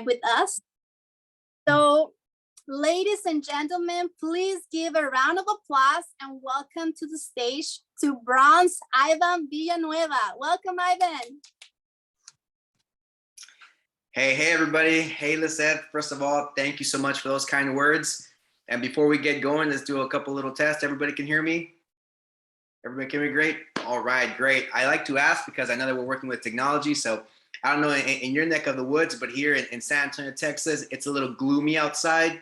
with us. So, ladies and gentlemen, please give a round of applause and welcome to the stage to Bronze Ivan Villanueva. Welcome, Ivan. Hey, everybody. Hey, Lizeth. First of all, thank you so much for those kind words. And before we get going, let's do a couple little tests. Everybody can hear me? Everybody can hear me great? All right, great. I like to ask because I know that we're working with technology. So I don't know in your neck of the woods, but here in San Antonio, Texas, it's a little gloomy outside.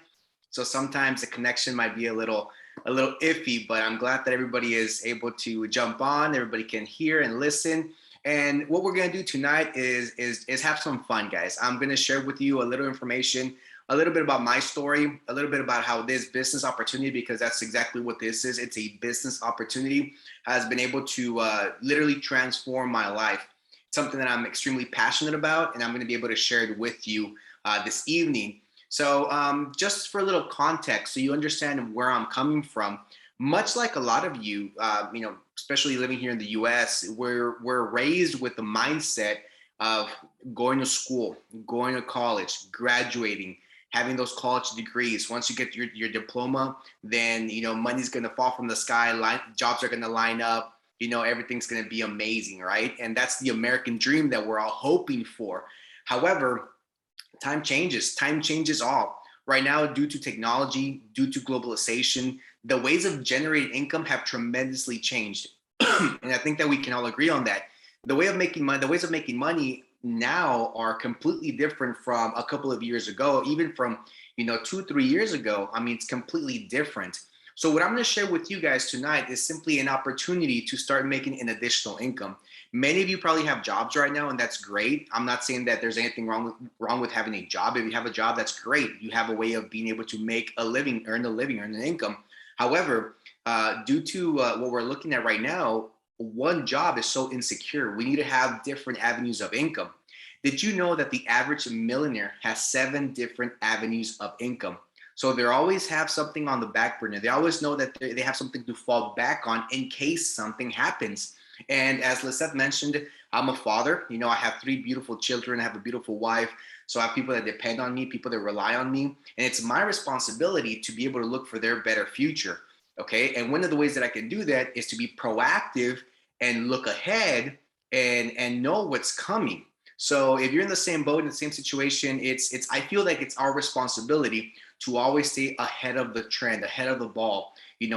So sometimes the connection might be a little iffy, but I'm glad that everybody is able to jump on. Everybody can hear and listen. And what we're gonna do tonight is have some fun, guys. I'm gonna share with you a little information, a little bit about my story, a little bit about how this business opportunity, because that's exactly what this is. It's a business opportunity, has been able to literally transform my life. It's something that I'm extremely passionate about, and I'm gonna be able to share it with you this evening. So just for a little context, so you understand where I'm coming from, much like a lot of you, especially living here in the US, we're raised with the mindset of going to school, going to college, graduating, having those college degrees. Once you get your diploma, then money's gonna fall from the sky, jobs are gonna line up, everything's gonna be amazing, right? And that's the American dream that we're all hoping for. However, time changes all. Right now, due to technology, due to globalization, the ways of generating income have tremendously changed. And I think that we can all agree on that. The ways of making money now are completely different from a couple of years ago, even from 2-3 years ago. I mean, it's completely different. So what I'm going to share with you guys tonight is simply an opportunity to start making an additional income. Many of you probably have jobs right now, and that's great. I'm not saying that there's anything wrong with having a job. If you have a job, that's great. You have a way of being able to make a living, earn an income. However, due to what we're looking at right now, one job is so insecure. We need to have different avenues of income. Did you know that the average millionaire has 7 different avenues of income? So they always have something on the back burner. They always know that they have something to fall back on in case something happens. And as Lizeth mentioned, I'm a father. I have 3 beautiful children. I have a beautiful wife. So I have people that depend on me, people that rely on me. And it's my responsibility to be able to look for their better future. Okay. And one of the ways that I can do that is to be proactive and look ahead and know what's coming. So if you're in the same boat, in the same situation, I feel like it's our responsibility to always stay ahead of the trend, ahead of the ball,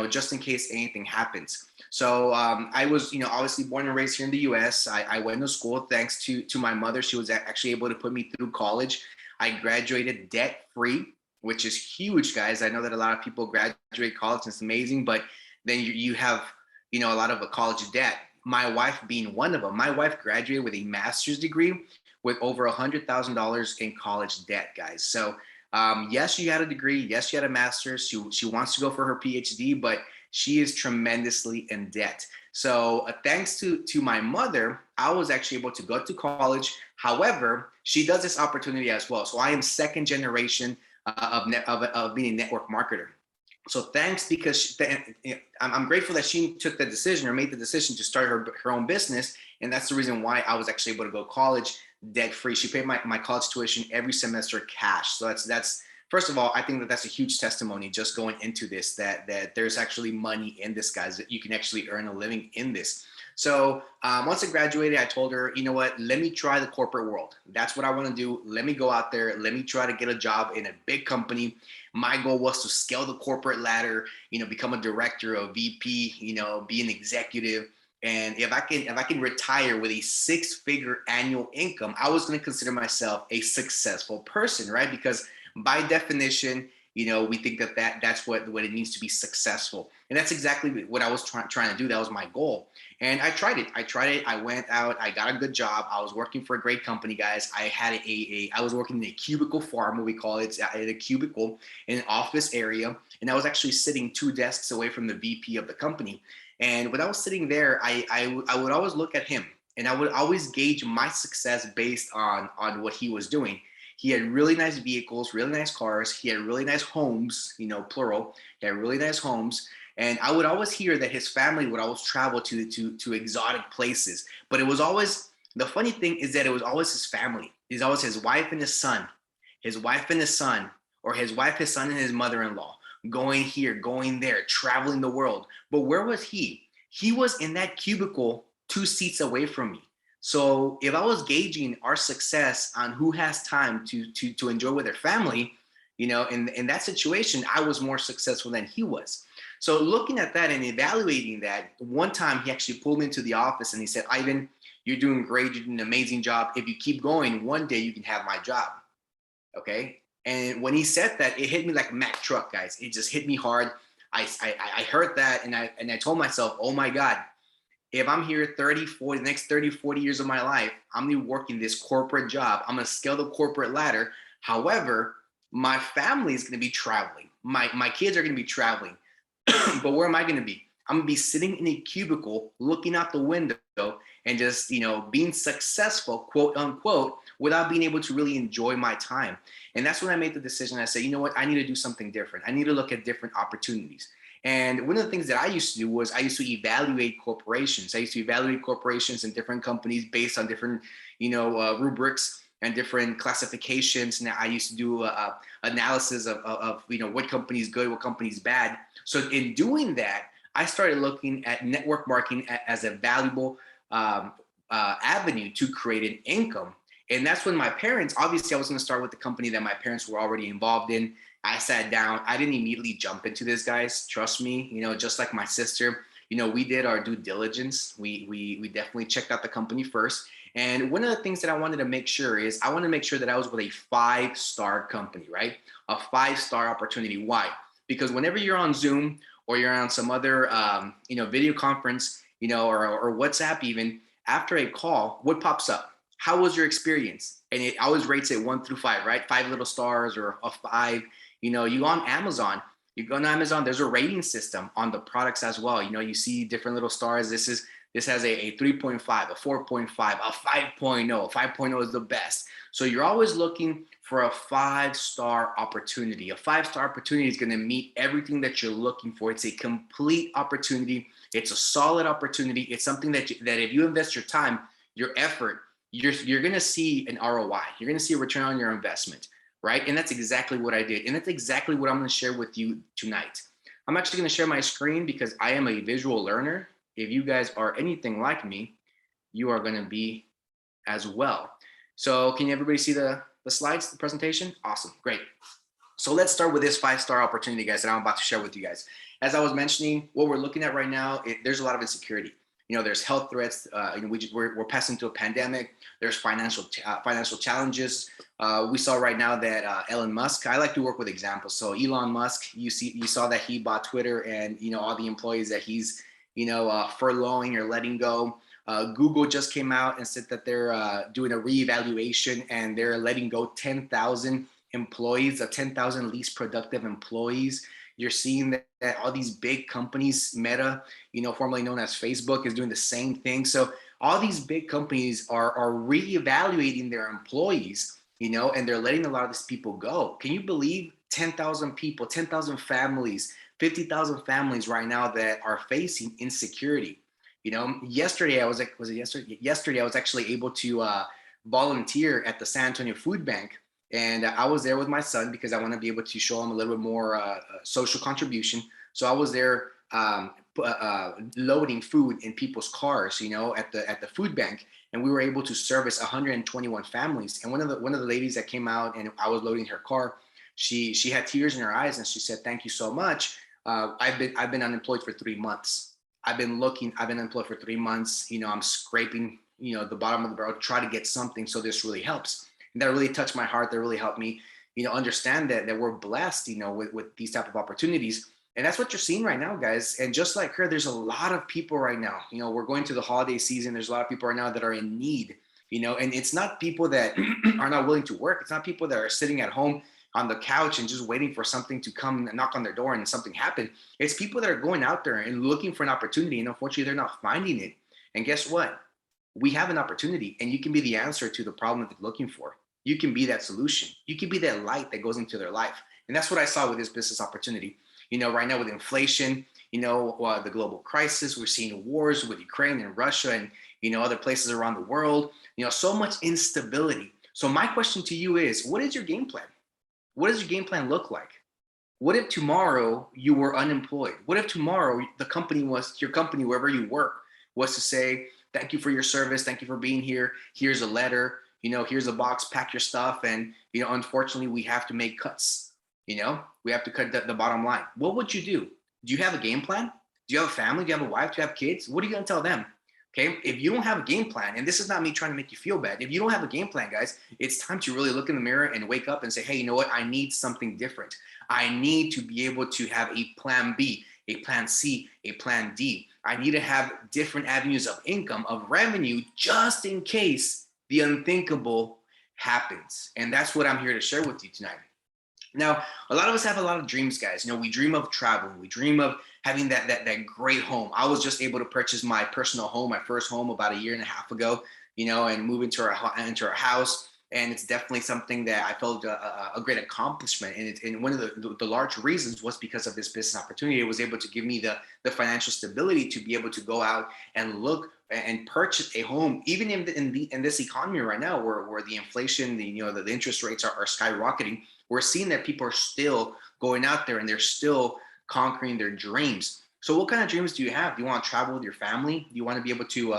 just in case anything happens. So I was, obviously born and raised here in the US. I went to school thanks to my mother. She was actually able to put me through college. I graduated debt-free, which is huge, guys. I know that a lot of people graduate college and it's amazing, but then you have, a lot of a college debt. My wife being one of them. My wife graduated with a master's degree with over $100,000 in college debt, guys. So yes, she had a degree. Yes, she had a master's. She wants to go for her PhD, but she is tremendously in debt. So thanks to my mother, I was actually able to go to college. However, she does this opportunity as well. So I am second generation of being a network marketer. So thanks, because I'm grateful that she took the decision or made the decision to start her own business. And that's the reason why I was actually able to go to college debt free. She paid my college tuition every semester cash. So that's first of all, I think that that's a huge testimony just going into this, that there's actually money in this, guys, that you can actually earn a living in this. So once I graduated, I told her, you know what, let me try the corporate world. That's what I want to do. Let me go out there. Let me try to get a job in a big company. My goal was to scale the corporate ladder, become a director, a VP, be an executive. And if I can retire with a 6-figure annual income, I was going to consider myself a successful person, right? Because by definition, we think that's what it means to be successful. And that's exactly what I was trying to do. That was my goal. And I tried it. I went out, I got a good job. I was working for a great company, guys. I was working in a cubicle farm, what we call it, in a cubicle in an office area. And I was actually sitting 2 desks away from the VP of the company. And when I was sitting there, I would always look at him, and I would always gauge my success based on what he was doing. He had really nice vehicles, really nice cars. He had really nice homes, plural. He had really nice homes. And I would always hear that his family would always travel to exotic places. But it was always, the funny thing is that it was always his family. It's always his wife and his son. his wife and his son, or his wife, his son, and his mother-in-law, going here, going there, traveling the world. But where was he? He was in that cubicle 2 seats away from me. So if I was gauging our success on who has time to enjoy with their family, in that situation, I was more successful than he was. So looking at that and evaluating that, one time he actually pulled me into the office and he said, Ivan, you're doing great. You're doing an amazing job. If you keep going, one day you can have my job. Okay. And when he said that, it hit me like a Mack truck, guys. It just hit me hard. I heard that and I told myself, oh my God, if I'm here 30, 40, the next 30, 40 years of my life, I'm gonna be working this corporate job. I'm gonna scale the corporate ladder. However, my family is gonna be traveling. My kids are gonna be traveling. But where am I gonna be? I'm gonna be sitting in a cubicle looking out the window and just, being successful, quote unquote, without being able to really enjoy my time. And that's when I made the decision. I said, you know what? I need to do something different. I need to look at different opportunities. And one of the things that I used to do was I used to evaluate corporations. I used to evaluate corporations and different companies based on different, rubrics and different classifications. And I used to do analysis of what company is good, what company is bad. So in doing that, I started looking at network marketing as a valuable avenue to create an income. And that's when my parents, obviously I was going to start with the company that my parents were already involved in. I sat down. I didn't immediately jump into this, guys. Trust me, just like my sister, we did our due diligence. We definitely checked out the company first. And one of the things that I wanted to make sure is I want to make sure that I was with a 5-star company, right? A 5-star opportunity. Why? Because whenever you're on Zoom or you're on some other, video conference, or WhatsApp even, after a call, what pops up? How was your experience? And it always rates it 1 through 5, right? 5 little stars or a 5. You on Amazon, you go on Amazon, there's a rating system on the products as well. You see different little stars. This has a 3.5, a 4.5, a 5.0. 5.0 is the best. So you're always looking for a 5-star opportunity. A 5-star opportunity is going to meet everything that you're looking for. It's a complete opportunity. It's a solid opportunity. It's something that if you invest your time, your effort, you're going to see an ROI. You're going to see a return on your investment, right? And that's exactly what I did. And that's exactly what I'm going to share with you tonight. I'm actually going to share my screen because I am a visual learner. If you guys are anything like me, you are going to be as well. So can everybody see the slides, the presentation? Awesome, great. So let's start with this 5-star opportunity, guys, that I'm about to share with you guys. As I was mentioning, what we're looking at right now, there's a lot of insecurity. There's health threats. We're passing through a pandemic. There's financial challenges. We saw right now that Elon Musk. I like to work with examples. So Elon Musk, you saw that he bought Twitter, and all the employees that he's furloughing or letting go. Google just came out and said that they're doing a reevaluation and they're letting go 10,000 employees, 10,000 least productive employees. You're seeing that all these big companies, Meta, formerly known as Facebook, is doing the same thing. So all these big companies are reevaluating their employees, and they're letting a lot of these people go. Can you believe 10,000 people, 10,000 families, 50,000 families right now that are facing insecurity? Yesterday I was actually able to volunteer at the San Antonio Food Bank. And I was there with my son because I want to be able to show him a little bit more social contribution. So I was there loading food in people's cars, at the food bank, and we were able to service 121 families. And one of the ladies that came out and I was loading her car, she had tears in her eyes and she said, "Thank you so much. I've been unemployed for 3 months. I've been unemployed for 3 months. I'm scraping, the bottom of the barrel to try to get something. So this really helps." And that really touched my heart. That really helped me, understand that we're blessed, with these type of opportunities. And that's what you're seeing right now, guys. And just like her, there's a lot of people right now, we're going to the holiday season. There's a lot of people right now that are in need, and it's not people that are not willing to work. It's not people that are sitting at home on the couch and just waiting for something to come and knock on their door and something happen. It's people that are going out there and looking for an opportunity. And unfortunately, they're not finding it. And guess what? We have an opportunity, and you can be the answer to the problem that they're looking for. You can be that solution. You can be that light that goes into their life. And that's what I saw with this business opportunity. Right now with inflation, the global crisis, we're seeing wars with Ukraine and Russia and, other places around the world, so much instability. So my question to you is, what is your game plan? What does your game plan look like? What if tomorrow you were unemployed? What if tomorrow the company was, your company, wherever you work, was to say, thank you for your service. Thank you for being here. Here's a letter, here's a box, pack your stuff. And, unfortunately, we have to make cuts. We have to cut the bottom line. What would you do? Do you have a game plan? Do you have a family? Do you have a wife? Do you have kids? What are you going to tell them? Okay, if you don't have a game plan, and this is not me trying to make you feel bad, if you don't have a game plan, guys, it's time to really look in the mirror and wake up and say, hey, you know what? I need something different. I need to be able to have a plan B, a plan C, a plan D. I need to have different avenues of income, of revenue, just in case the unthinkable happens. And that's what I'm here to share with you tonight. Now, a lot of us have a lot of dreams, guys. We dream of traveling. We dream of having that great home. I was just able to purchase my personal home, my first home, about 1.5 years ago, and move into our house. And it's definitely something that I felt a great accomplishment. And one of the large reasons was because of this business opportunity. It was able to give me the financial stability to be able to go out and look and purchase a home, even in this economy right now, where the inflation, the interest rates are skyrocketing. We're seeing that people are still going out there and they're still conquering their dreams. So what kind of dreams do you have? Do you want to travel with your family? Do you want to be able to,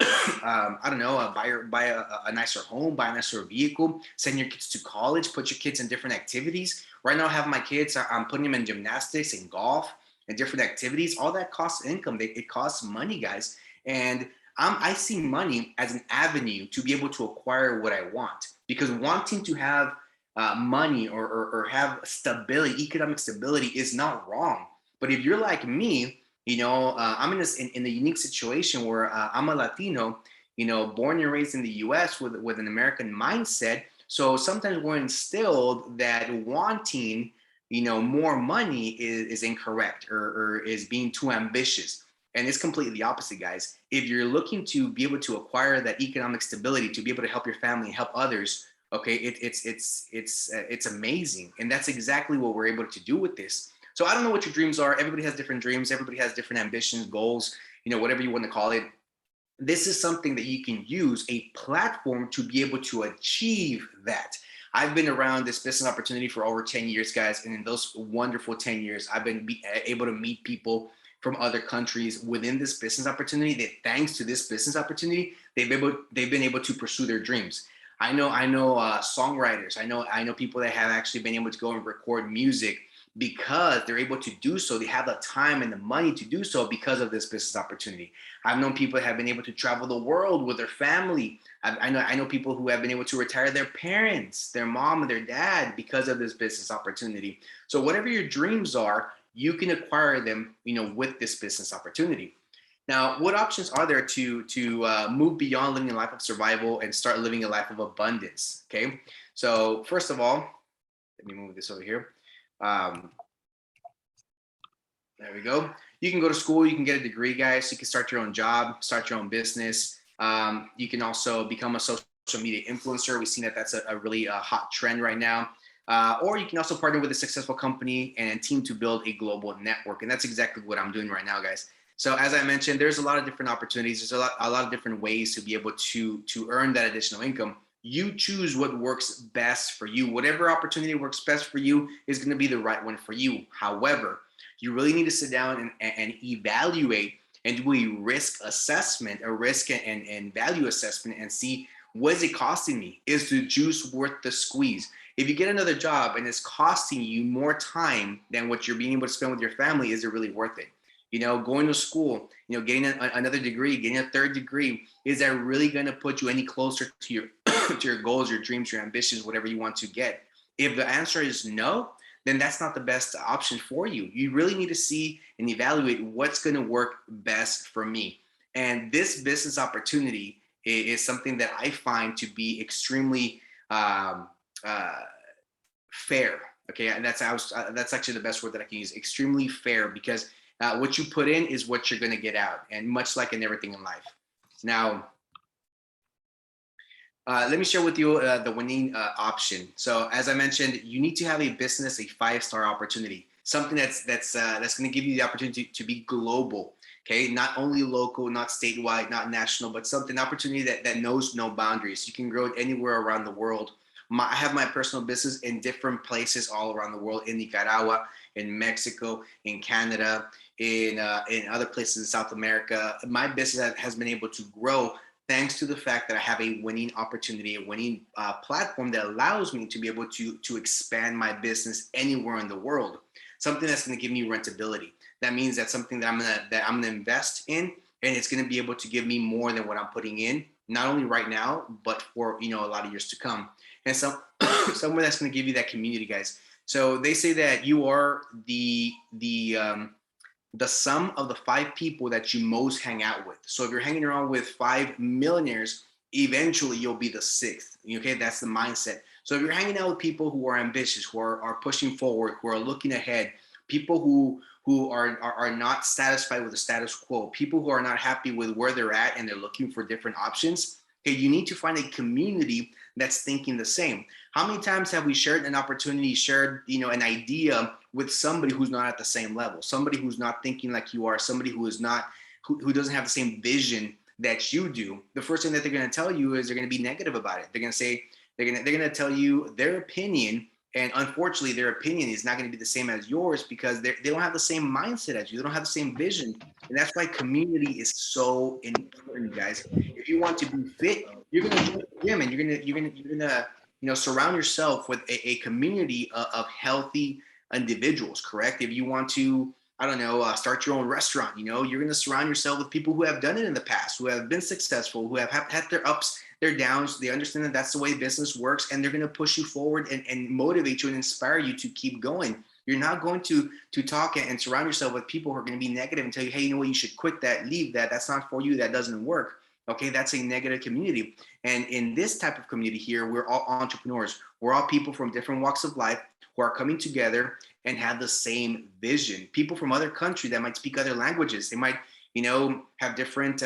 I don't know, buy a nicer home, buy a nicer vehicle, send your kids to college, put your kids in different activities? Right now I have my kids, I'm putting them in gymnastics and golf and different activities. All that costs income. It costs money, guys. And I see money as an avenue to be able to acquire what I want, because wanting to have money or have stability, economic stability, is not wrong. But if you're like me, I'm in the unique situation where I'm a Latino, born and raised in the U.S. with an American mindset. So sometimes we're instilled that wanting, more money is incorrect or is being too ambitious. And it's completely the opposite, guys. If you're looking to be able to acquire that economic stability, to be able to help your family and help others, okay, it's amazing. And that's exactly what we're able to do with this. So I don't know what your dreams are. Everybody has different dreams. Everybody has different ambitions, goals, whatever you want to call it. This is something that you can use, a platform to be able to achieve that. I've been around this business opportunity for over 10 years, guys. And in those wonderful 10 years, I've been able to meet people from other countries within this business opportunity that, thanks to this business opportunity, they've been able to pursue their dreams. I know songwriters. I know people that have actually been able to go and record music because they're able to do so. They have the time and the money to do so because of this business opportunity. I've known people that have been able to travel the world with their family. I know people who have been able to retire their parents, their mom and their dad, because of this business opportunity. So whatever your dreams are, you can acquire them, with this business opportunity. Now, what options are there to move beyond living a life of survival and start living a life of abundance? Okay, so first of all, let me move this over here. There we go. You can go to school, you can get a degree, guys. You can start your own job, start your own business. You can also become a social media influencer. We've seen that that's a really hot trend right now. Or you can also partner with a successful company and team to build a global network. And that's exactly what I'm doing right now, guys. So as I mentioned, there's a lot of different opportunities. There's a lot of different ways to be able to earn that additional income. You choose what works best for you. Whatever opportunity works best for you is going to be the right one for you. However, you really need to sit down and evaluate and do a risk assessment, a risk and value assessment, and see, what is it costing me? Is the juice worth the squeeze? If you get another job and it's costing you more time than what you're being able to spend with your family, is it really worth it? Going to school, getting another degree, getting a third degree, is that really going to put you any closer to your to your goals, your dreams, your ambitions, whatever you want to get? If the answer is no, then that's not the best option for you. You really need to see and evaluate what's going to work best for me. And this business opportunity is something that I find to be extremely fair. Okay, and that's actually the best word that I can use. Extremely fair, because what you put in is what you're going to get out, and much like in everything in life. Now, let me share with you the winning option. So, as I mentioned, you need to have a business, a 5-star opportunity, something that's going to give you the opportunity to be global. Okay, not only local, not statewide, not national, but something opportunity that knows no boundaries. You can grow it anywhere around the world. I have my personal business in different places all around the world, in Nicaragua, in Mexico, in Canada, in other places in South America. My business has been able to grow thanks to the fact that I have a winning opportunity, a winning platform that allows me to be able to expand my business anywhere in the world. Something that's going to give me rentability. That means that's something that I'm gonna invest in, and it's gonna be able to give me more than what I'm putting in, not only right now, but for a lot of years to come. And so somewhere that's gonna give you that community, guys. So they say that you are the sum of the 5 people that you most hang out with. So if you're hanging around with 5 millionaires, eventually you'll be the 6th. Okay, that's the mindset. So if you're hanging out with people who are ambitious, who are pushing forward, who are looking ahead, people who are not satisfied with the status quo, people who are not happy with where they're at and they're looking for different options, okay, you need to find a community that's thinking the same. How many times have we shared an opportunity, shared an idea with somebody who's not at the same level, somebody who's not thinking like you are, somebody who is not who doesn't have the same vision that you do? The first thing that they're going to tell you is they're going to be negative about it. They're going to say they're going to tell you their opinion, and unfortunately their opinion is not going to be the same as yours because they don't have the same mindset as you. They don't have the same vision, and that's why community is so important, guys. If you want to be fit, you're going to go to the gym, and you're going to surround yourself with a community of healthy individuals, correct? If you want to, I don't know, start your own restaurant, you're going to surround yourself with people who have done it in the past, who have been successful, who have had their ups, their downs. They understand that that's the way business works, and they're going to push you forward and motivate you and inspire you to keep going. You're not going to talk and surround yourself with people who are going to be negative and tell you, hey, you know what, you should quit that, leave that. That's not for you. That doesn't work. Okay, that's a negative community. And in this type of community here, we're all entrepreneurs. We're all people from different walks of life who are coming together and have the same vision. People from other countries that might speak other languages. They might, have different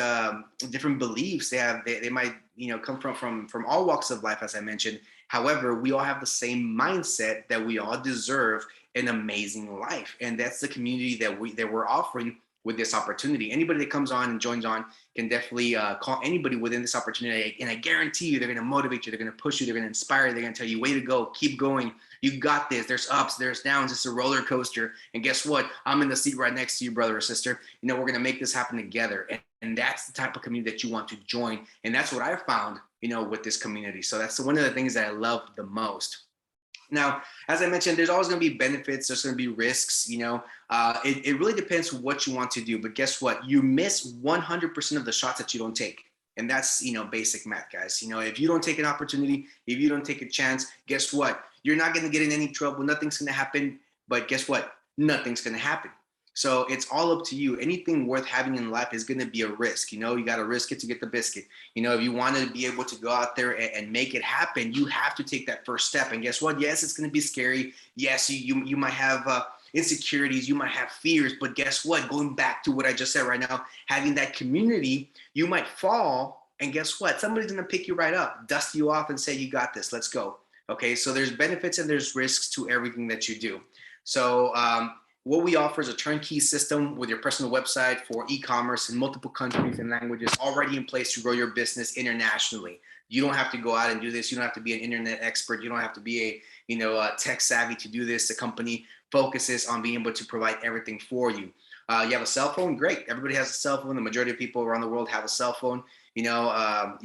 beliefs. They might, come from all walks of life, as I mentioned. However, we all have the same mindset that we all deserve an amazing life, and that's the community that we're offering with this opportunity. Anybody that comes on and joins on can definitely call anybody within this opportunity, and I guarantee you they're going to motivate you, they're going to push you, they're going to inspire you, they're going to tell you, way to go, keep going, you got this. There's ups, there's downs, it's a roller coaster, and guess what, I'm in the seat right next to you, brother or sister. We're going to make this happen together. And that's the type of community that you want to join, and that's what I found with this community. So that's one of the things that I love the most. Now, as I mentioned, there's always going to be benefits. There's going to be risks. It really depends what you want to do. But guess what? You miss 100% of the shots that you don't take. And that's, basic math, guys. If you don't take an opportunity, if you don't take a chance, guess what? You're not going to get in any trouble. Nothing's going to happen. But guess what? Nothing's going to happen. So it's all up to you. Anything worth having in life is going to be a risk. You got to risk it to get the biscuit. If you want to be able to go out there and make it happen, you have to take that first step. And guess what? Yes, it's going to be scary. Yes, you might have insecurities. You might have fears. But guess what? Going back to what I just said right now, having that community, you might fall. And guess what? Somebody's going to pick you right up, dust you off, and say, you got this. Let's go. Okay, so there's benefits and there's risks to everything that you do. So what we offer is a turnkey system with your personal website for e-commerce in multiple countries and languages already in place to grow your business internationally. You don't have to go out and do this. You don't have to be an internet expert. You don't have to be a tech savvy to do this. The company focuses on being able to provide everything for you. You have a cell phone? Great. Everybody has a cell phone. The majority of people around the world have a cell phone. You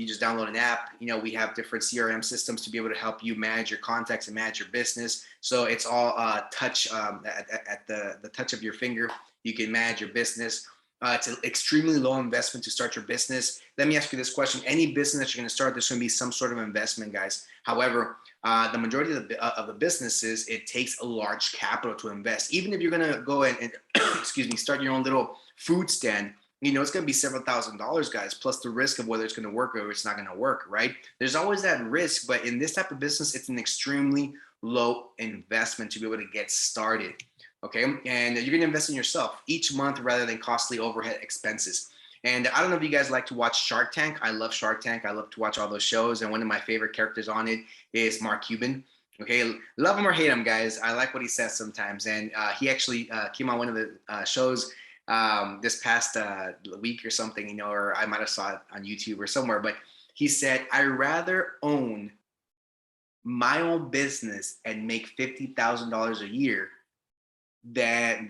just download an app. We have different CRM systems to be able to help you manage your contacts and manage your business. So it's all touch at the touch of your finger. You can manage your business. It's an extremely low investment to start your business. Let me ask you this question. Any business that you're going to start, there's going to be some sort of investment, guys. However, the majority of the businesses, it takes a large capital to invest. Even if you're going to go and excuse me, start your own little food stand, it's going to be several $1,000s, guys, plus the risk of whether it's going to work or it's not going to work, right? There's always that risk, but in this type of business, it's an extremely low investment to be able to get started, okay? And you're going to invest in yourself each month rather than costly overhead expenses. And I don't know if you guys like to watch Shark Tank. I love Shark Tank. I love to watch all those shows, and one of my favorite characters on it is Mark Cuban. Okay, love him or hate him, guys. I like what he says sometimes, and he actually came on one of the shows this past week or something, you know, or I might have saw it on YouTube or somewhere, but he said, I rather own my own business and make $50,000 a year than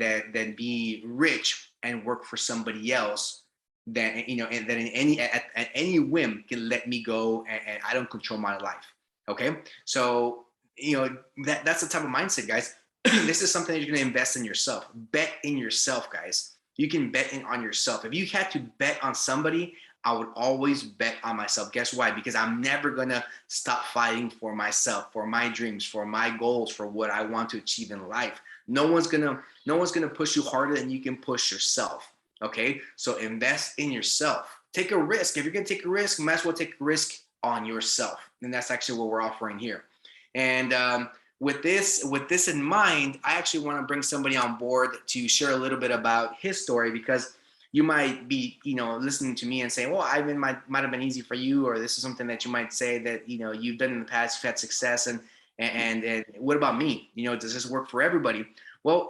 be rich and work for somebody else that, you know, and then at any whim can let me go, and I don't control my life. Okay, so you know that's the type of mindset, guys. This is something that you're going to invest in yourself. Bet in yourself, guys. You can bet on yourself. If you had to bet on somebody, I would always bet on myself. Guess why? Because I'm never going to stop fighting for myself, for my dreams, for my goals, for what I want to achieve in life. No one's gonna push you harder than you can push yourself. Okay, so invest in yourself. Take a risk. If you're gonna take a risk, you might as well take a risk on yourself, and that's actually what we're offering here. And with this in mind, I actually want to bring somebody on board to share a little bit about his story, because you might be, you know, listening to me and saying, well, Ivan, might have been easy for you, or this is something that you might say that, you know, you've done in the past, you've had success, and what about me? You know, does this work for everybody? Well,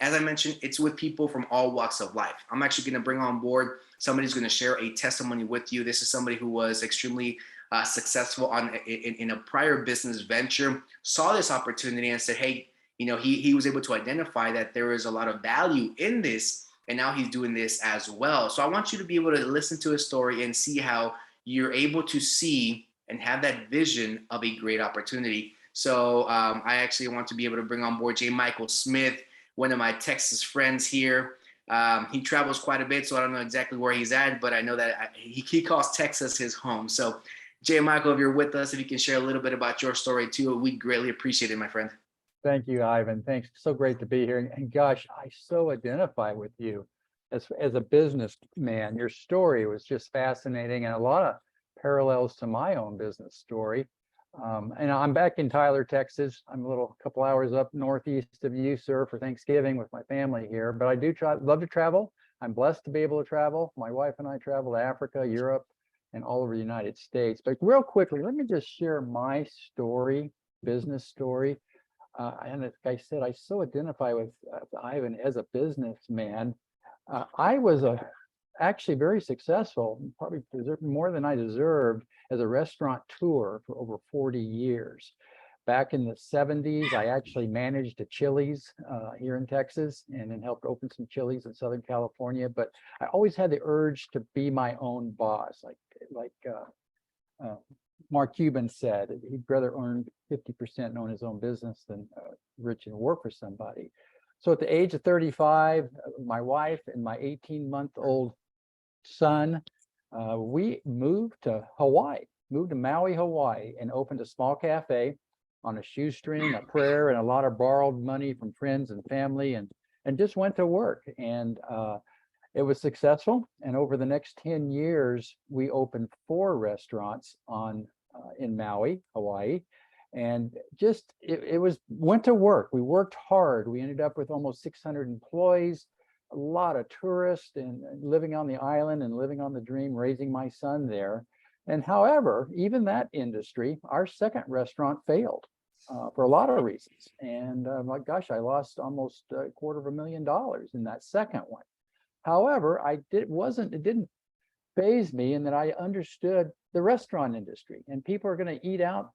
as I mentioned, it's with people from all walks of life. I'm actually going to bring on board somebody who's going to share a testimony with you. This is somebody who was extremely successful in a prior business venture, saw this opportunity and said, hey, you know, he was able to identify that there is a lot of value in this, and now he's doing this as well. So I want you to be able to listen to his story and see how you're able to see and have that vision of a great opportunity. So I actually want to be able to bring on board J. Michael Smith, one of my Texas friends here. He travels quite a bit, so I don't know exactly where he's at, but I know that he calls Texas his home. So J. Michael, if you're with us, if you can share a little bit about your story too, we'd greatly appreciate it, my friend. Thank you, Ivan. Thanks. So great to be here. And gosh, I so identify with you as a businessman. Your story was just fascinating, and a lot of parallels to my own business story. And I'm back in Tyler, Texas. I'm a couple hours up northeast of you, sir, for Thanksgiving with my family here. But I do love to travel. I'm blessed to be able to travel. My wife and I travel to Africa, Europe, and all over the United States. But real quickly, let me just share my story, business story. And like I said, I so identify with Ivan as a businessman. I was actually very successful, probably more than I deserved, as a restaurateur for over 40 years. Back in the 70s, I actually managed a Chili's here in Texas, and then helped open some Chili's in Southern California. But I always had the urge to be my own boss, like Mark Cuban said, he'd rather earn 50% and own his own business than rich and work for somebody. So at the age of 35, my wife and my 18-month-old son, we moved to Maui, Hawaii, and opened a small cafe on a shoestring, a prayer, and a lot of borrowed money from friends and family, and just went to work. And it was successful. And over the next 10 years, we opened 4 restaurants in Maui, Hawaii. And just, went to work. We worked hard. We ended up with almost 600 employees, a lot of tourists, and living on the island and living on the dream, raising my son there. And however, even that industry, our second restaurant failed for a lot of reasons. And my gosh, I lost almost $250,000 in that second one. However, it didn't faze me in that I understood the restaurant industry, and people are going to eat out.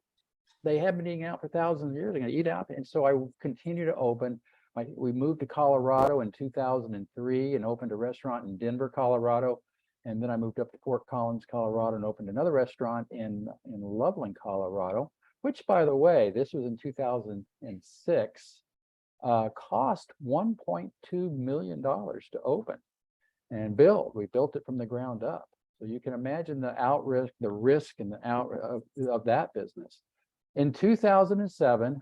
They have been eating out for thousands of years. They're going to eat out. And so I continue to open. We moved to Colorado in 2003 and opened a restaurant in Denver, Colorado. And then I moved up to Fort Collins, Colorado, and opened another restaurant in Loveland, Colorado, which, by the way, this was in 2006, cost $1.2 million to open and build. We built it from the ground up. So you can imagine the risk and the out of that business. In 2007,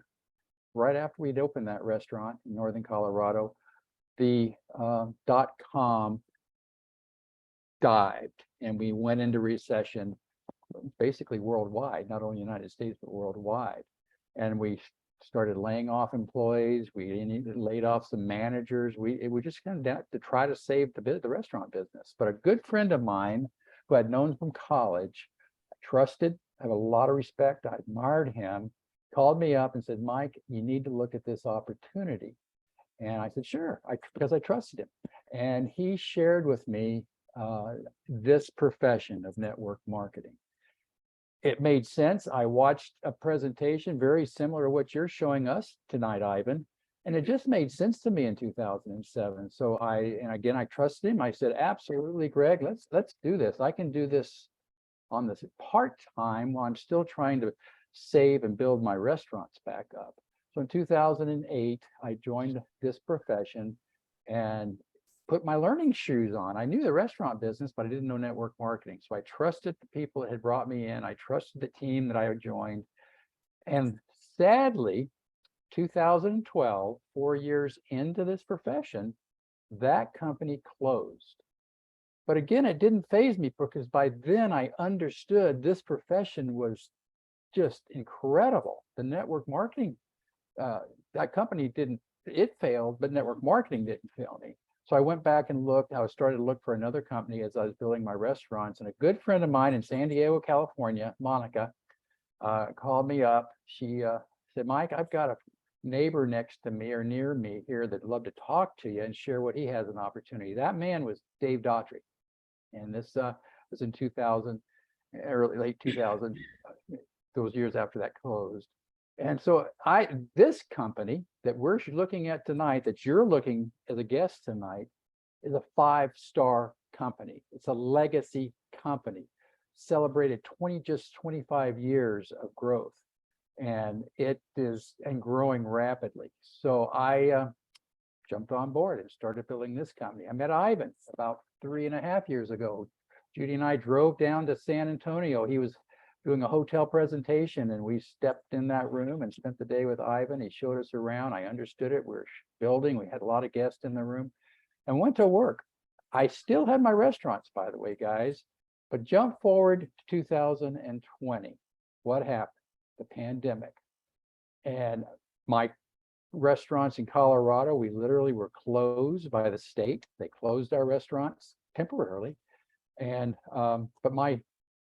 right after we'd opened that restaurant in Northern Colorado, the .com dived, and we went into recession, basically worldwide, not only United States, but worldwide. And we started laying off employees. We laid off some managers. We just kind of to try to save the restaurant business. But a good friend of mine who I'd known from college, I trusted, I have a lot of respect, I admired him, called me up and said, Mike, you need to look at this opportunity. And I said, sure, because I trusted him. And he shared with me this profession of network marketing. It made sense. I watched a presentation very similar to what you're showing us tonight, Ivan, and it just made sense to me in 2007. So I trusted him. I said, absolutely, Greg, let's do this. I can do this on this part-time while I'm still trying to save and build my restaurants back up. So in 2008, I joined this profession and put my learning shoes on. I knew the restaurant business, but I didn't know network marketing. So I trusted the people that had brought me in. I trusted the team that I had joined. And sadly, 2012, 4 years into this profession, that company closed. But again, it didn't faze me because by then I understood this profession was just incredible. The network marketing, that company it failed, but network marketing didn't fail me. So I went back and looked. I started to look for another company as I was building my restaurants. And a good friend of mine in San Diego, California, Monica, called me up. She said, Mike, I've got a neighbor next to me or near me here that'd love to talk to you and share what he has an opportunity. That man was Dave Daughtry. And this was in 2000, late 2000, those years after that closed. And so this company that we're looking at tonight, that you're looking as a guest tonight, is a 5-star company. It's a legacy company, celebrated 25 years of growth, and it is growing rapidly. So I jumped on board and started building this company. I met Ivan about 3.5 years ago. Judy and I drove down to San Antonio. He was doing a hotel presentation, and we stepped in that room and spent the day with Ivan. He showed us around. I understood it. We're building. We had a lot of guests in the room and went to work. I still had my restaurants, by the way, guys, but jump forward to 2020. What happened? The pandemic. And my restaurants in Colorado, we literally were closed by the state. They closed our restaurants temporarily. And but my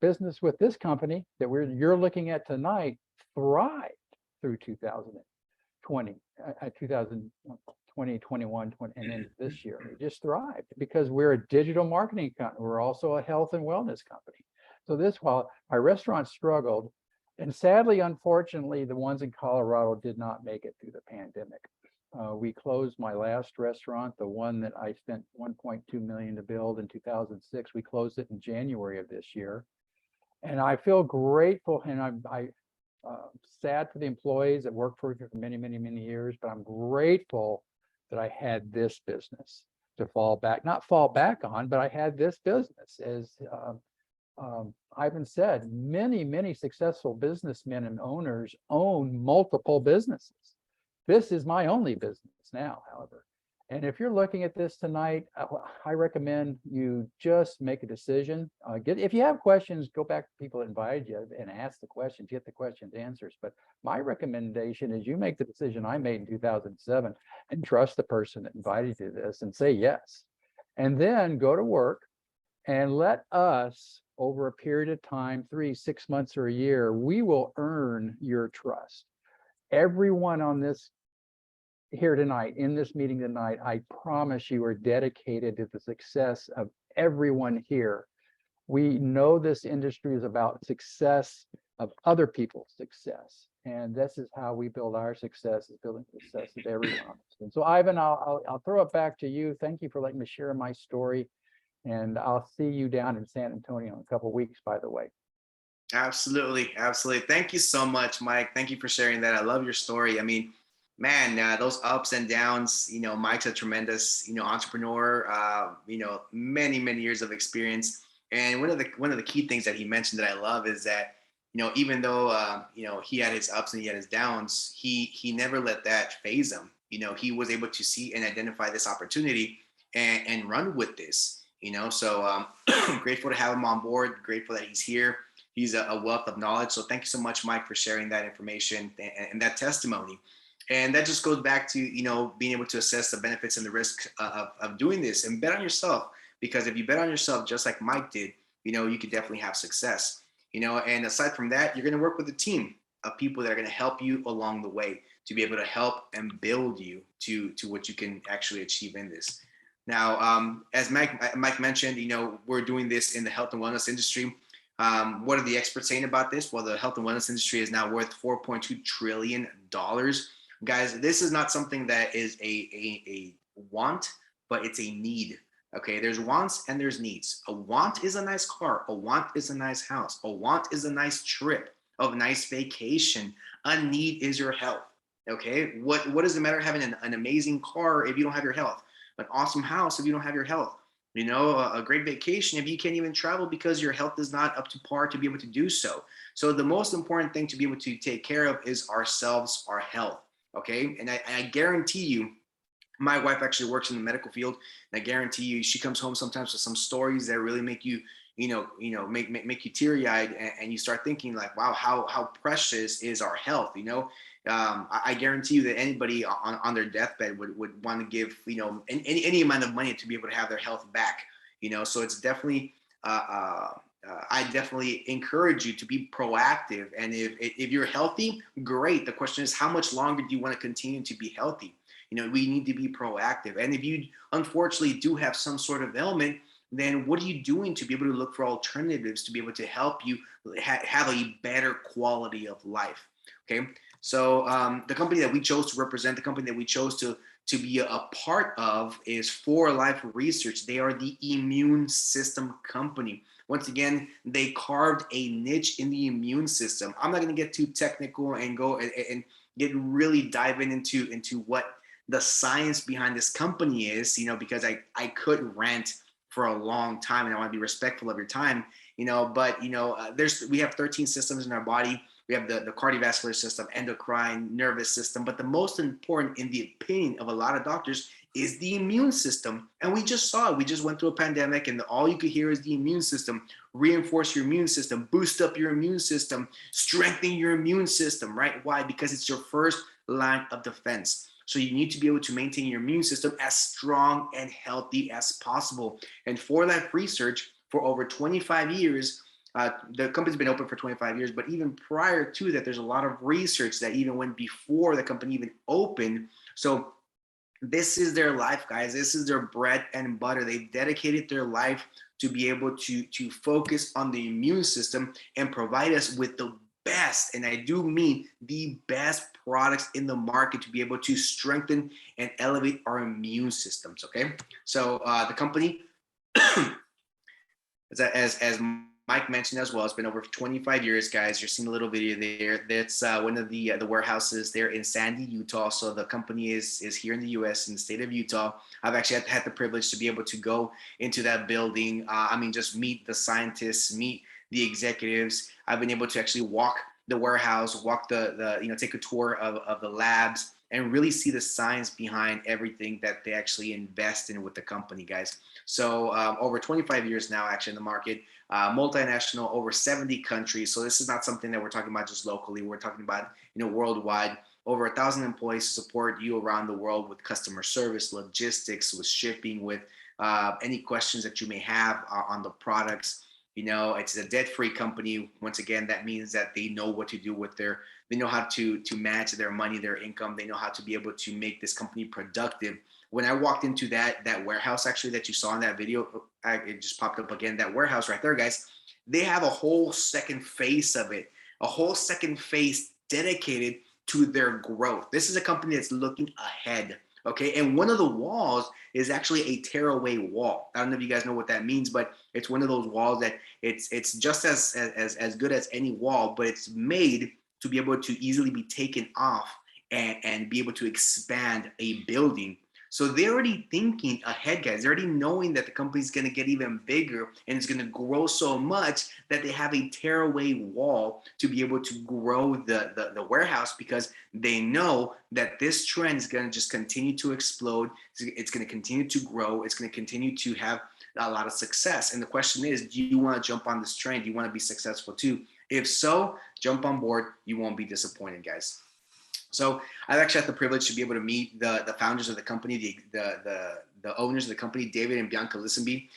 business with this company that you're looking at tonight thrived through 2020, 2020, 21, 20, and then this year. It just thrived because we're a digital marketing company. We're also a health and wellness company. So while my restaurant struggled, and sadly, unfortunately, the ones in Colorado did not make it through the pandemic. We closed my last restaurant, the one that I spent $1.2 million to build in 2006. We closed it in January of this year. And I feel grateful, and I'm sad for the employees that worked for me for many, many, many years, but I'm grateful that I had this business to not fall back on, but I had this business. As Ivan said, many, many successful businessmen and owners own multiple businesses. This is my only business now, however. And if you're looking at this tonight, I recommend you just make a decision. If you have questions, go back to people that invited you and ask the questions, get the questions answers. But my recommendation is you make the decision I made in 2007 and trust the person that invited you to this and say yes. And then go to work and let us, over a period of time, 3, 6 months, or a year, we will earn your trust. Everyone on this here tonight, in this meeting tonight, I promise you are dedicated to the success of everyone here. We know this industry is about success of other people's success. And this is how we build our success, is building the success of everyone. And so Ivan, I'll throw it back to you. Thank you for letting me share my story. And I'll see you down in San Antonio in a couple of weeks, by the way. Absolutely. Absolutely. Thank you so much, Mike. Thank you for sharing that. I love your story. I mean, man, those ups and downs, Mike's a tremendous, entrepreneur, many, many years of experience. And one of the key things that he mentioned that I love is that, even though, he had his ups and he had his downs, he never let that faze him. He was able to see and identify this opportunity and run with this, so grateful to have him on board, grateful that he's here. He's a wealth of knowledge. So thank you so much, Mike, for sharing that information and that testimony. And that just goes back to, being able to assess the benefits and the risks of doing this and bet on yourself. Because if you bet on yourself, just like Mike did, you could definitely have success, and aside from that, you're going to work with a team of people that are going to help you along the way to be able to help and build you to what you can actually achieve in this. Now, as Mike mentioned, we're doing this in the health and wellness industry. What are the experts saying about this? Well, the health and wellness industry is now worth $4.2 trillion. Guys, this is not something that is a want, but it's a need. Okay, there's wants and there's needs. A want is a nice car. A want is a nice house. A want is a nice trip, a nice vacation. A need is your health. Okay, what does it matter having an amazing car if you don't have your health? An awesome house if you don't have your health? A great vacation if you can't even travel because your health is not up to par to be able to do so. So the most important thing to be able to take care of is ourselves, our health. Okay, and I guarantee you, my wife actually works in the medical field, and I guarantee you, she comes home sometimes with some stories that really make you, make you teary-eyed, and you start thinking like, wow, how precious is our health? I guarantee you that anybody on their deathbed would want to give, any amount of money to be able to have their health back. So it's definitely. I definitely encourage you to be proactive, and if you're healthy, great. The question is, how much longer do you want to continue to be healthy? We need to be proactive. And if you unfortunately do have some sort of ailment, then what are you doing to be able to look for alternatives to be able to help you have a better quality of life? Okay. So the company that we chose to represent, the company that we chose to be a part of is For Life Research. They are the immune system company. Once again, they carved a niche in the immune system. I'm not going to get too technical and go and get really diving into what the science behind this company is, because I could rant for a long time, and I want to be respectful of your time, but we have 13 systems in our body. We have the cardiovascular system, endocrine, nervous system, but the most important, in the opinion of a lot of doctors, is the immune system. And we just saw it. We just went through a pandemic, and all you could hear is the immune system. Reinforce your immune system, boost up your immune system, strengthen your immune system, right? Why? Because it's your first line of defense. So you need to be able to maintain your immune system as strong and healthy as possible. And For Life Research, for over 25 years, the company's been open for 25 years, but even prior to that, there's a lot of research that even went before the company even opened. So this is their life, guys. This is their bread and butter. They've dedicated their life to be able to focus on the immune system and provide us with the best, and I do mean the best products in the market to be able to strengthen and elevate our immune systems. Okay, so the company, as Mike mentioned as well, it's been over 25 years, guys. You're seeing a little video there. That's one of the warehouses there in Sandy, Utah. So the company is here in the U.S. in the state of Utah. I've actually had the privilege to be able to go into that building. Just meet the scientists, meet the executives. I've been able to actually walk the warehouse, walk take a tour of the labs, and really see the science behind everything that they actually invest in with the company, guys. So over 25 years now, actually in the market, multinational, over 70 countries. So this is not something that we're talking about just locally. We're talking about worldwide. Over 1,000 employees to support you around the world with customer service, logistics, with shipping, with any questions that you may have on the products. It's a debt-free company. Once again, that means that they know what to do with they know how to manage their money, their income. They know how to be able to make this company productive. When I walked into that warehouse, actually, that you saw in that video, it just popped up again, that warehouse right there, guys. They have a whole second face of it, a whole second face dedicated to their growth. This is a company that's looking ahead. Okay, and one of the walls is actually a tearaway wall. I don't know if you guys know what that means, but it's one of those walls that it's just as good as any wall, but it's made to be able to easily be taken off and be able to expand a building. So they're already thinking ahead, guys. They're already knowing that the company's going to get even bigger and it's going to grow so much that they have a tearaway wall to be able to grow the warehouse, because they know that this trend is going to just continue to explode. It's going to continue to grow. It's going to continue to have a lot of success. And the question is, do you want to jump on this trend? Do you want to be successful too? If so, jump on board. You won't be disappointed, guys. So I've actually had the privilege to be able to meet the founders of the company, the owners of the company, David and Bianca Lisenby.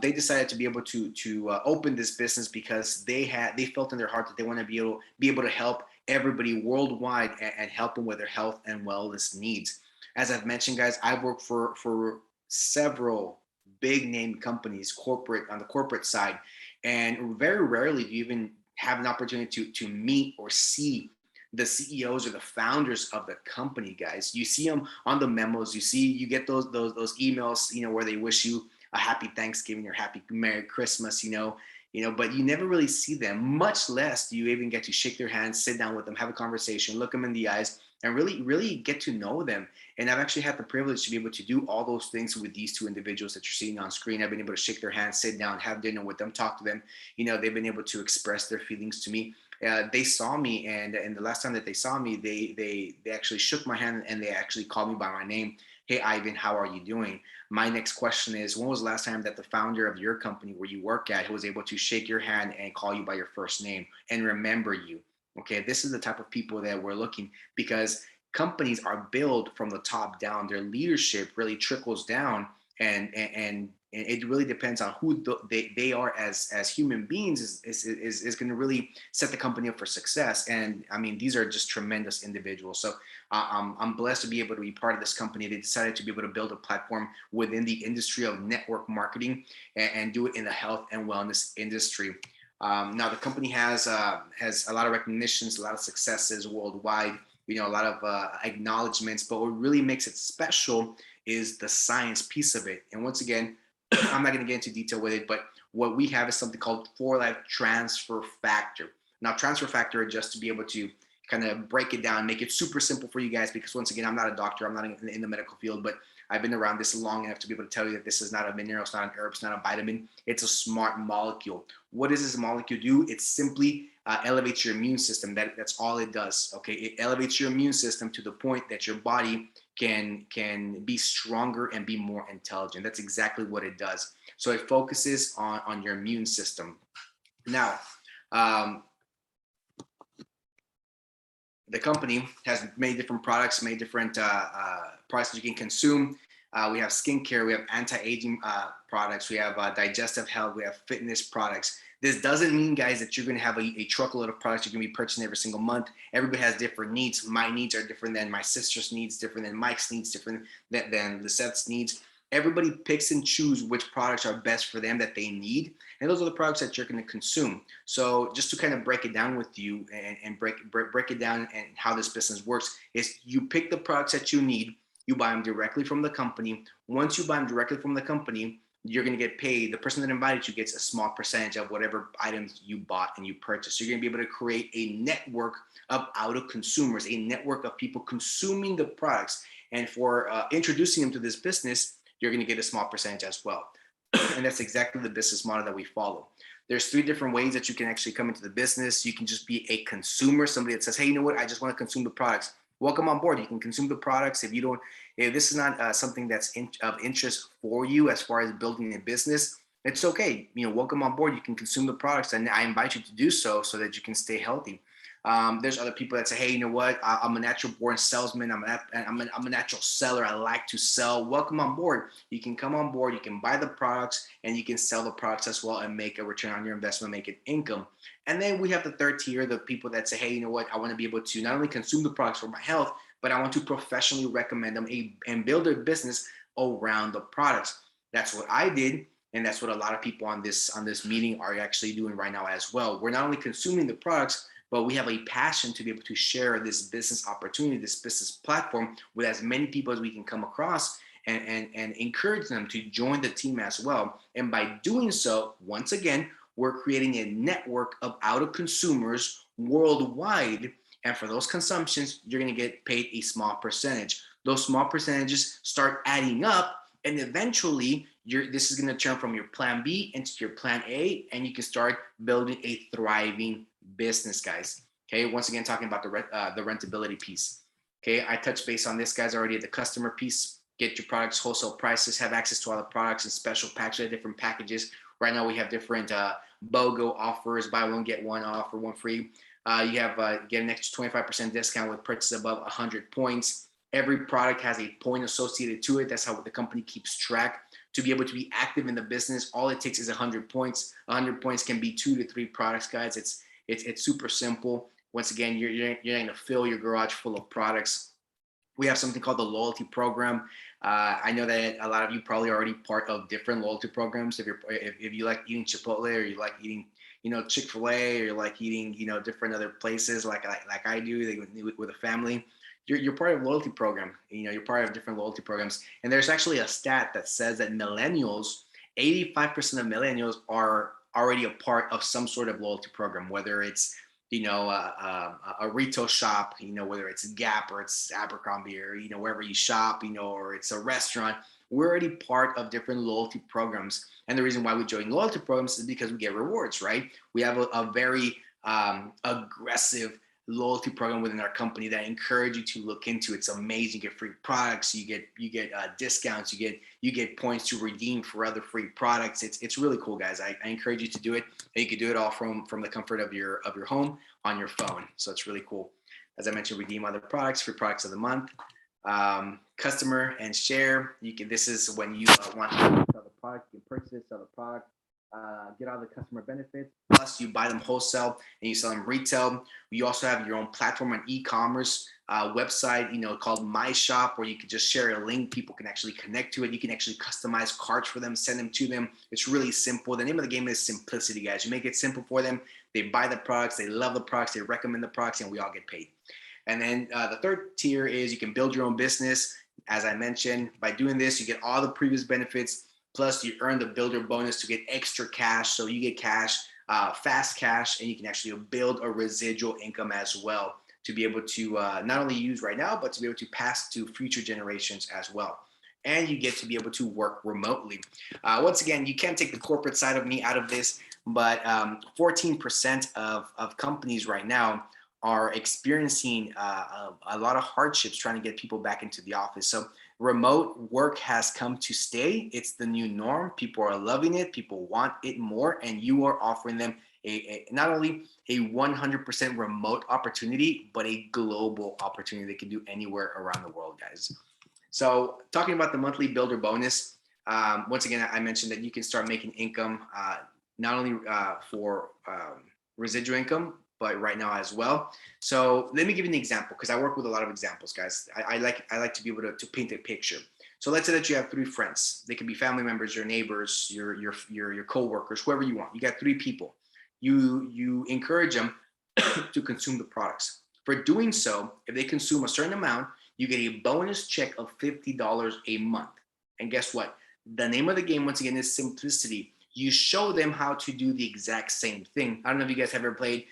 They decided to be able to open this business because they felt in their heart that they want to be able to help everybody worldwide and help them with their health and wellness needs. As I've mentioned, guys, I've worked for several big name companies, corporate on the corporate side, and very rarely do you even have an opportunity to meet or see the CEOs or the founders of the company, guys. You see them on the memos. You get those emails, where they wish you a happy Thanksgiving or happy Merry Christmas, but you never really see them. Much less do you even get to shake their hands, sit down with them, have a conversation, look them in the eyes, and really get to know them. And I've actually had the privilege to be able to do all those things with these two individuals that you're seeing on screen. I've been able to shake their hands, sit down, have dinner with them, talk to them. They've been able to express their feelings to me. They saw me, and the last time that they saw me, they actually shook my hand and they actually called me by my name. Hey, Ivan, how are you doing? My next question is, when was the last time that the founder of your company where you work at was able to shake your hand and call you by your first name and remember you? Okay, this is the type of people that we're looking, because companies are built from the top down. Their leadership really trickles down, and it really depends on who they are as human beings is going to really set the company up for success. And I mean, these are just tremendous individuals. So I'm blessed to be able to be part of this company. They decided to be able to build a platform within the industry of network marketing and do it in the health and wellness industry. Now the company has a lot of recognitions, a lot of successes worldwide, a lot of acknowledgments, but what really makes it special is the science piece of it. And once again, I'm not going to get into detail with it, but what we have is something called 4-Life Transfer Factor. Now, transfer factor, just to be able to kind of break it down, make it super simple for you guys, because once again, I'm not a doctor, I'm not in the medical field, but I've been around this long enough to be able to tell you that this is not a mineral, it's not an herb, it's not a vitamin, it's a smart molecule. What does this molecule do? It simply elevates your immune system. That's all it does. Okay, it elevates your immune system to the point that your body can be stronger and be more intelligent. That's exactly what it does. So it focuses on your immune system. Now, the company has many different products, many different products that you can consume. We have skincare, we have anti-aging products, we have digestive health, we have fitness products. This doesn't mean, guys, that you're going to have a truckload of products you're going to be purchasing every single month. Everybody has different needs. My needs are different than my sister's needs, different than Mike's needs, different than Lizeth's needs. Everybody picks and chooses which products are best for them that they need. And those are the products that you're going to consume. So just to kind of break it down with you and break it down and how this business works is you pick the products that you need, you buy them directly from the company. Once you buy them directly from the company, you're going to get paid. The person that invited you gets a small percentage of whatever items you bought and you purchased. So you're going to be able to create a network of auto consumers, a network of people consuming the products. And for introducing them to this business, you're going to get a small percentage as well. And that's exactly the business model that we follow. There's 3 different ways that you can actually come into the business. You can just be a consumer, somebody that says, hey, you know what? I just want to consume the products. Welcome on board. You can consume the products. If this is not something that's of interest for you as far as building a business, it's okay. Welcome on board. You can consume the products, and I invite you to do so that you can stay healthy. There's other people that say, hey, you know what? I'm a natural born salesman. I'm a natural seller. I like to sell. Welcome on board. You can come on board. You can buy the products and you can sell the products as well and make a return on your investment, make it income. And then we have the third tier, the people that say, hey, you know what? I want to be able to not only consume the products for my health, but I want to professionally recommend them and build a business around the products. That's what I did. And that's what a lot of people on this meeting are actually doing right now as well. We're not only consuming the products, but we have a passion to be able to share this business opportunity, this business platform with as many people as we can come across and encourage them to join the team as well. And by doing so, once again, we're creating a network of auto consumers worldwide. And for those consumptions, you're going to get paid a small percentage. Those small percentages start adding up. And eventually, this is going to turn from your plan B into your plan A, and you can start building a thriving business, guys. Okay, once again, talking about the rentability piece. Okay, I touched base on this, guys, already. The customer piece, get your products wholesale prices, have access to all the products and special packages, different packages. Right now, we have different BOGO offers, buy one, get one offer, one free. You have get an extra 25% discount with purchases above 100 points. Every product has a point associated to it. That's how the company keeps track. To be able to be active in the business, all it takes is 100 points. 100 points can be 2 to 3 products, guys. It's super simple. Once again, you're going to fill your garage full of products. We have something called the loyalty program. I know that a lot of you probably already part of different loyalty programs. If you like eating Chipotle, or you like eating, Chick-fil-A, or you like eating, different other places like I do with a family, you're part of a loyalty program. You're part of different loyalty programs. And there's actually a stat that says that 85% of millennials are already a part of some sort of loyalty program, whether it's a retail shop, whether it's Gap or it's Abercrombie, or wherever you shop, or it's a restaurant. We're already part of different loyalty programs, and the reason why we join loyalty programs is because we get rewards, right? We have a very aggressive loyalty program within our company that I encourage you to look into. It's amazing. You get free products, you get discounts, you get points to redeem for other free products. It's really cool, guys. I encourage you to do it, and you can do it all from the comfort of your home on your phone. So it's really cool. As I mentioned, redeem other products, free products of the month, customer and share. This is when you want to sell the product, you can purchase it, sell the product, get all the customer benefits. Plus, you buy them wholesale and you sell them retail. You also have your own platform and e-commerce website, called My Shop, where you can just share a link. People can actually connect to it. You can actually customize cards for them, send them to them. It's really simple. The name of the game is simplicity, guys. You make it simple for them. They buy the products. They love the products. They recommend the products, and we all get paid. And then the third tier is you can build your own business. As I mentioned, by doing this, you get all the previous benefits. Plus, you earn the builder bonus to get extra cash. So you get cash, fast cash, and you can actually build a residual income as well to be able to not only use right now, but to be able to pass to future generations as well. And you get to be able to work remotely. Once again, you can't take the corporate side of me out of this, but 14% of companies right now are experiencing a lot of hardships trying to get people back into the office. So remote work has come to stay. It's the new norm. People are loving it. People want it more. And you are offering them not only a 100% remote opportunity, but a global opportunity they can do anywhere around the world, guys. So talking about the monthly builder bonus, once again, I mentioned that you can start making income not only for residual income, but right now as well. So let me give you an example, because I work with a lot of examples, guys. I like to be able to paint a picture. So let's say that you have 3 friends. They could be family members, your neighbors, your coworkers, whoever you want. You got 3 people. You encourage them to consume the products. For doing so, if they consume a certain amount, you get a bonus check of $50 a month. And guess what? The name of the game, once again, is simplicity. You show them how to do the exact same thing. I don't know if you guys have ever played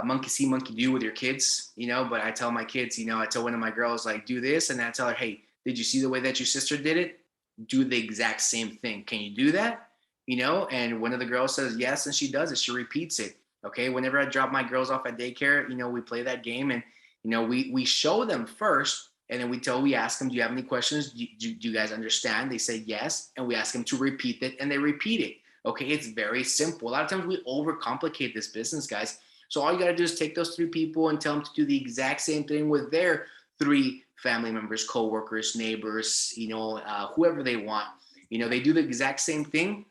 monkey see, monkey do with your kids, but I tell my kids, I tell one of my girls, like, do this, and I tell her, hey, did you see the way that your sister did it? Do the exact same thing. Can you do that? And one of the girls says yes, and she does it. She repeats it. Okay. Whenever I drop my girls off at daycare, we play that game, and we show them first, and then we ask them, do you have any questions? Do you guys understand? They say yes, and we ask them to repeat it, and they repeat it. Okay, it's very simple. A lot of times we overcomplicate this business, guys. So all you got to do is take those 3 people and tell them to do the exact same thing with their 3 family members, coworkers, neighbors, whoever they want. They do the exact same thing.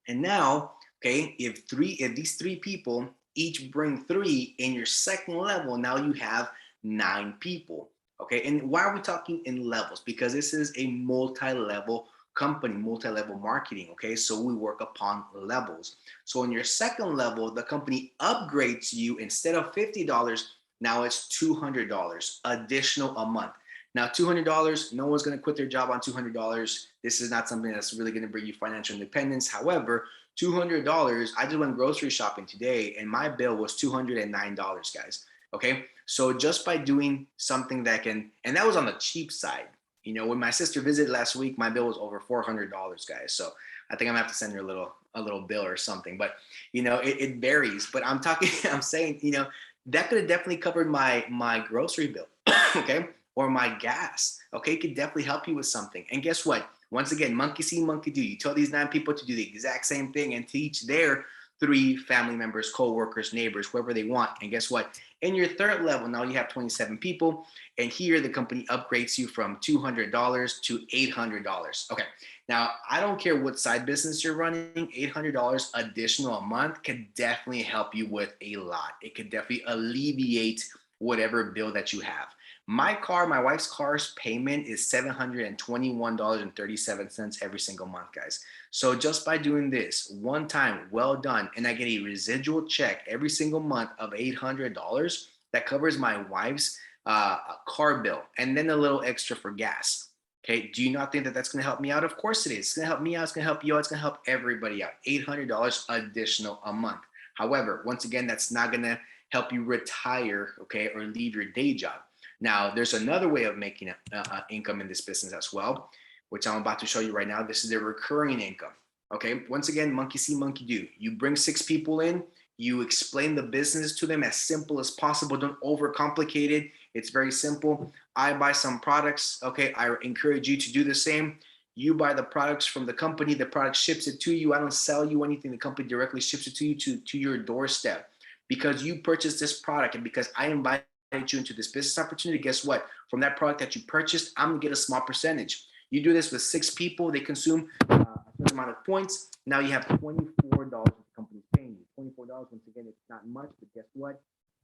And now, okay, if these 3 people each bring 3 in your second level, now you have 9 people. Okay, and why are we talking in levels? Because this is a multi-level company, multi-level marketing. Okay, so we work upon levels. So in your second level, the company upgrades you. Instead of $50, now it's $200 additional a month. Now, $200, no one's going to quit their job on $200. This is not something that's really going to bring you financial independence. However, $200, I just went grocery shopping today, and my bill was $209, guys. Okay, so just by doing something and that was on the cheap side. When my sister visited last week, my bill was over $400, guys. So I think I'm gonna have to send her a little bill or something. But it varies. But I'm saying, that could have definitely covered my grocery bill, okay, or my gas. Okay, it could definitely help you with something. And guess what? Once again, monkey see, monkey do. You tell these 9 people to do the exact same thing and teach their 3 family members, co-workers, neighbors, whoever they want. And guess what? In your third level, now you have 27 people. And here the company upgrades you from $200 to $800. Okay. Now, I don't care what side business you're running, $800 additional a month can definitely help you with a lot. It could definitely alleviate whatever bill that you have. My wife's car's payment is $721.37 every single month, guys. So just by doing this one time, well done, and I get a residual check every single month of $800 that covers my wife's car bill and then a little extra for gas. Okay, do you not think that that's going to help me out? Of course it is. It's going to help me out. It's going to help you out. It's going to help everybody out. $800 additional a month. However, once again, that's not going to help you retire, okay, or leave your day job. Now, there's another way of making income in this business as well, which I'm about to show you right now. This is the recurring income. Okay, once again, monkey see, monkey do. You bring 6 people in, you explain the business to them as simple as possible. Don't overcomplicate it. It's very simple. I buy some products. Okay, I encourage you to do the same. You buy the products from the company. The product ships it to you. I don't sell you anything. The company directly ships it to you to your doorstep. Because you purchased this product and because I invited you into this business opportunity, guess what? From that product that you purchased, I'm gonna get a small percentage. You do this with 6 people, they consume a certain amount of points. Now you have $24 that the company's paying you. $24, once again, it's not much, but guess what?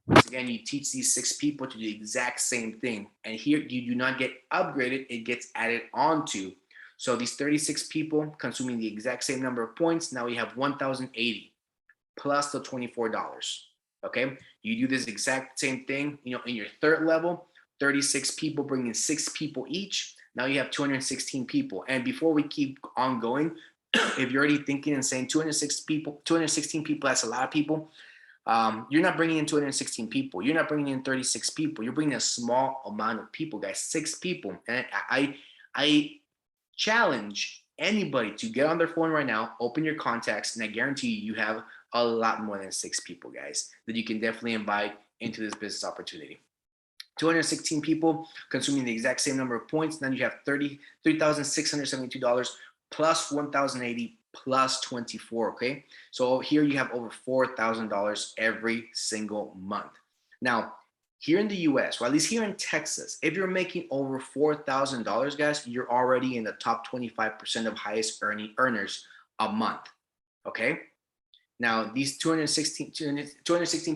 Once again, you teach these 6 people to do the exact same thing. And here you do not get upgraded, it gets added onto. So these 36 people consuming the exact same number of points, now we have 1,080 plus the $24. Okay, you do this exact same thing, in your third level, 36 people bringing 6 people each. Now you have 216 people. And before we keep on going, if you're already thinking and saying 216 people, that's a lot of people. You're not bringing in 216 people. You're not bringing in 36 people. You're bringing a small amount of people, guys, 6 people. And I challenge anybody to get on their phone right now, open your contacts, and I guarantee you have a lot more than 6 people, guys, that you can definitely invite into this business opportunity. 216 people consuming the exact same number of points. Then you have $33,672 plus 1,080 plus 24. Okay, so here you have over $4,000 every single month. Now, here in the US, or at least here in Texas, if you're making over $4,000, guys, you're already in the top 25% of highest earners a month. Okay. Now, these 216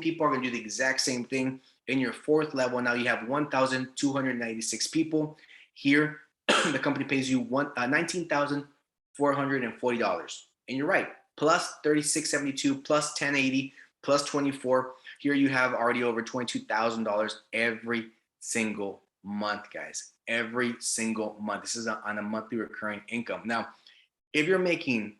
people are going to do the exact same thing in your 4th level. Now you have 1,296 people. Here, the company pays you $19,440. And you're right, plus 3,672, plus 1080, plus 24. Here you have already over $22,000 every single month, guys. Every single month. This is on a monthly recurring income. Now, if you're making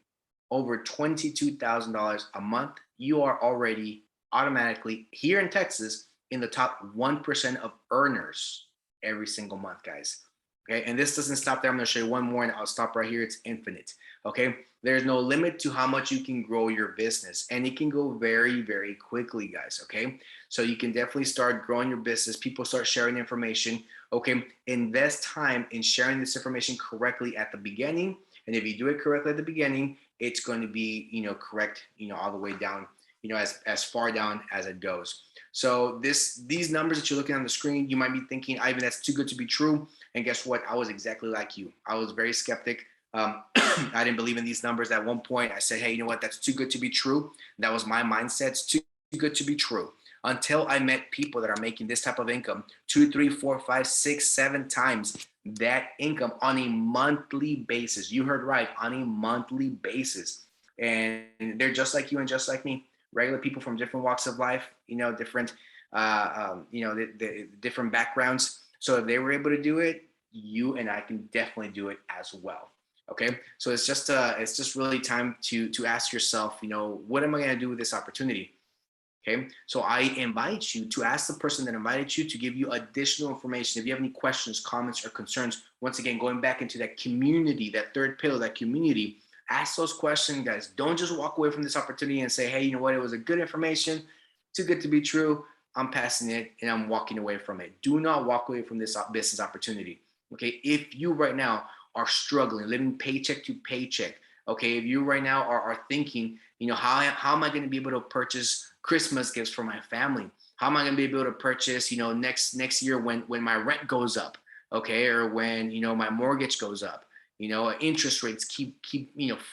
over $22,000 a month, you are already automatically here in Texas in the top 1% of earners every single month, guys. Okay, and this doesn't stop there. I'm going to show you one more and I'll stop right here. It's infinite. Okay, there's no limit to how much you can grow your business, and it can go very, very quickly, guys. Okay, so you can definitely start growing your business. People start sharing information. Okay, invest time in sharing this information correctly at the beginning, and if you do it correctly at the beginning, it's going to be correct all the way down, as far down as it goes. So these numbers that you're looking on the screen, you might be thinking, Ivan, that's too good to be true. And guess what? I was exactly like you. I was very skeptic. I didn't believe in these numbers. At one point, I said, hey, you know what? That's too good to be true. That was my mindset. It's too good to be true. Until I met people that are making this type of income 2, 3, 4, 5, 6, 7 times that income on a monthly basis. You heard right, on a monthly basis. And they're just like you and just like me, regular people from different walks of life, different, the different backgrounds. So if they were able to do it, you and I can definitely do it as well. Okay, so it's just really time to ask yourself, what am I going to do with this opportunity? Okay, so I invite you to ask the person that invited you to give you additional information. If you have any questions, comments, or concerns, once again, going back into that community, that third pillar, that community, ask those questions, guys. Don't just walk away from this opportunity and say, hey, you know what? It was a good information, too good to be true. I'm passing it and I'm walking away from it. Do not walk away from this business opportunity. Okay, if you right now are struggling, living paycheck to paycheck, okay, if you right now are thinking, how am I going to be able to purchase Christmas gifts for my family? How am I going to be able to purchase, next year when my rent goes up, okay, or when my mortgage goes up, interest rates keep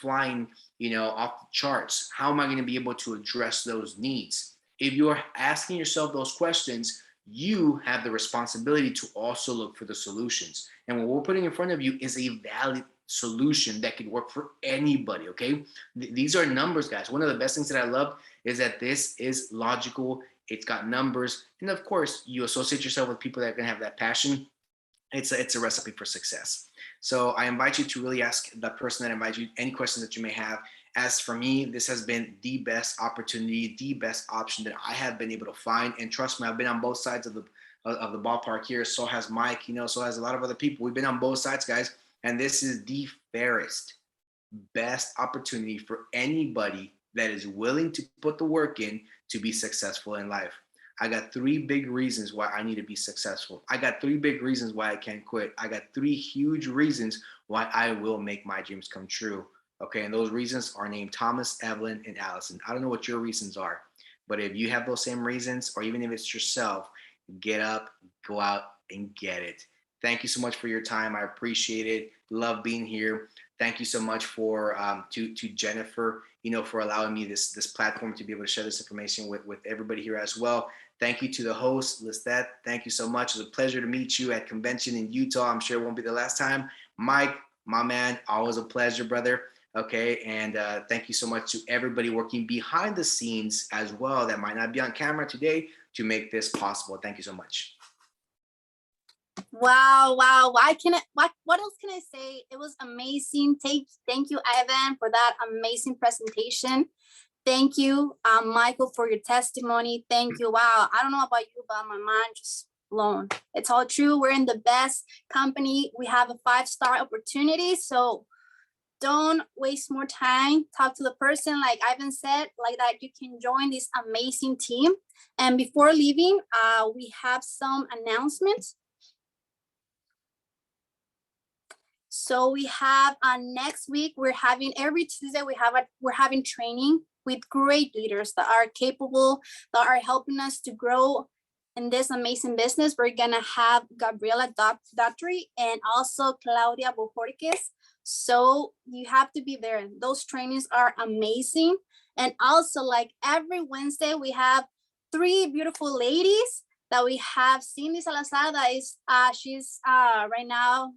flying, off the charts. How am I going to be able to address those needs? If you are asking yourself those questions, you have the responsibility to also look for the solutions. And what we're putting in front of you is a valid solution that could work for anybody, okay? These are numbers, guys. One of the best things that I love is that this is logical. It's got numbers. And of course, you associate yourself with people that are going to have that passion. It's a recipe for success. So I invite you to really ask the person that invites you any questions that you may have. As for me, this has been the best opportunity, the best option that I have been able to find. And trust me, I've been on both sides of the ballpark here. So has Mike, so has a lot of other people. We've been on both sides, guys. And this is the fairest, best opportunity for anybody that is willing to put the work in to be successful in life. I got 3 big reasons why I need to be successful. I got 3 big reasons why I can't quit. I got 3 huge reasons why I will make my dreams come true. Okay, and those reasons are named Thomas, Evelyn, and Allison. I don't know what your reasons are, but if you have those same reasons, or even if it's yourself, get up, go out, and get it. Thank you so much for your time. I appreciate it. Love being here. Thank you so much for to Jennifer, for allowing me this platform to be able to share this information with everybody here as well. Thank you to the host, Lizeth. Thank you so much. It was a pleasure to meet you at convention in Utah. I'm sure it won't be the last time. Mike, my man, always a pleasure, brother. Okay, and thank you so much to everybody working behind the scenes as well that might not be on camera today to make this possible. Thank you so much. Wow. What else can I say? It was amazing. Thank you, Ivan, for that amazing presentation. Thank you, Michael, for your testimony. Thank you. Wow. I don't know about you, but my mind just blown. It's all true. We're in the best company. We have a 5-star opportunity. So don't waste more time. Talk to the person, like Ivan said, like that you can join this amazing team. And before leaving, we have some announcements. So we have next week, we're having every Tuesday, we're having training with great leaders that are capable, that are helping us to grow in this amazing business. We're gonna have Gabriela Daughtry and also Claudia Bojorquez. So you have to be there. Those trainings are amazing. And also, like every Wednesday, we have 3 beautiful ladies that we have. Cindy Salazar, that is she's right now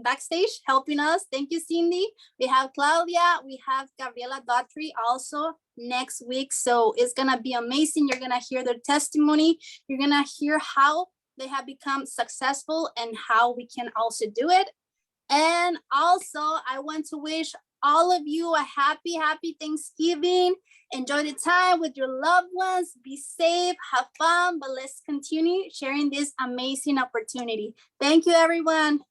backstage helping us. Thank you, Cindy. We have Claudia, we have Gabriela Daughtry also next week. So it's gonna be amazing. You're gonna hear their testimony. You're gonna hear how they have become successful and how we can also do it. And also, I want to wish all of you a happy Thanksgiving. Enjoy the time with your loved ones. Be safe, have fun, but let's continue sharing this amazing opportunity. Thank you, everyone.